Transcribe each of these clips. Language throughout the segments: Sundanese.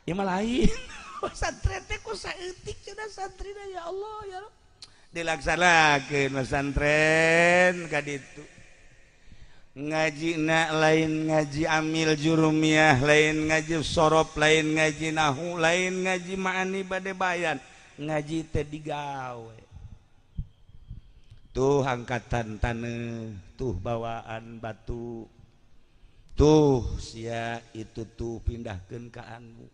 ya mah lain. Pesantren teh ku saeutik cenah santrina ya Allah ya Rabb. Dilaksanakeun pesantren ka ditu. Ngajina lain ngaji amil jurumiyah, lain ngaji sorof, lain ngaji nahu, lain ngaji ma'ani bade bayan, ngaji teh digawe. Tuh angkatan taneuh, tuh bawaan batu, tuh sia itu tuh pindahkeun ka anu.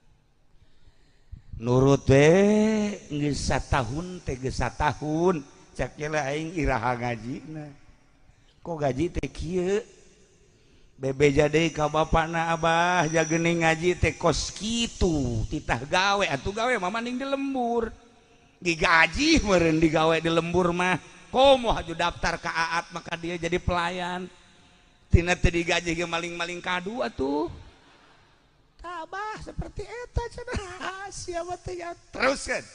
Nurut we geus satahun teh geus satahun, cak lah aing iraha ngajina. Kok gaji teh kieu bebeja deui ka bapana abah jagening ngaji teh kos kitu titah gawe atuh gawe mah mending di lembur digaji meureun digawe di lembur mah komo haju daftar ka AAT maka dia jadi pelayan tina teh digaji ge maling-maling kadu atuh tabah seperti eta cenah sia mah teh teruskeun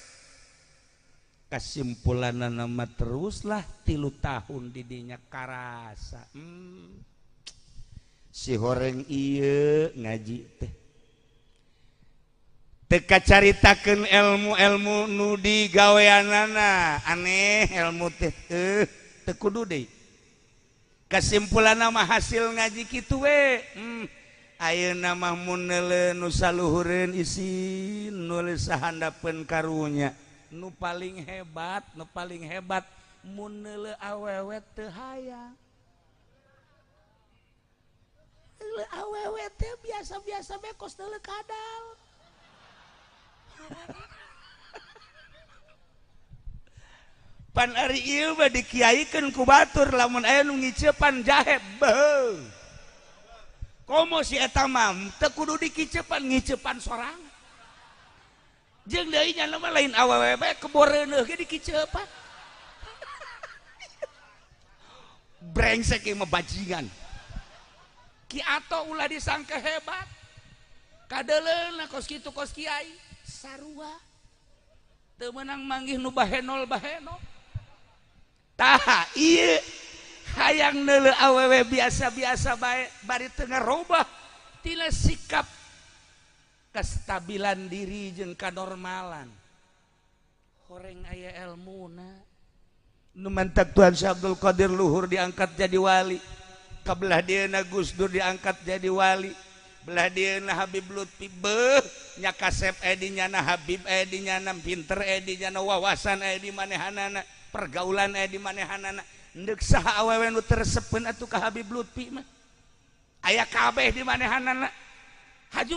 kesimpulanna nama teruslah 3 tahun didinya karasa si horeng ieu ngaji teh teka caritakeun ilmu-ilmu nu digaweanana aneh ilmu teh teu kudu deui kesimpulanna mah hasil ngaji kitu we ayeuna mah mun neuleuh nu saluhureun isi nulis sahandapeun karunya nu paling hebat mun neuleuh awewe teu hayang awewe teh biasa-biasa bae kos neuleuh kadal pan ari ieu mah dikiaikeun ku batur lamun aya nu ngiceupan jahe beuh komo si eta mah teu kudu dikiceupan ngiceupan sorangan jeung deui nya mah lain awewe bae keboreuneun ge dikiceupan brengsek ieu mah bajingan ki ato ulah disangka hebat kadeleuna kos kitu kos kiai sarua teu meunang manggih nu bahenol tah ieu hayang neuleuh awewe biasa-biasa bae bari teu ngarobah tina sikap kestabilan diri jeung kanormalan horeng aya elmuna nu mantak Tuhan Syekh Abdul Qadir Luhur diangkat jadi wali kabelah dieuna Gus Dur diangkat jadi wali belah dieuna Habib Lutfi beuh nya kasep di nyana Habib di nyana pinter di nyana wawasan di manehanana pergaulan di manehanana endeuh saha awewe nu teresepeun atuh ka Habib Lutfi mah aya kabeh di manehanana haju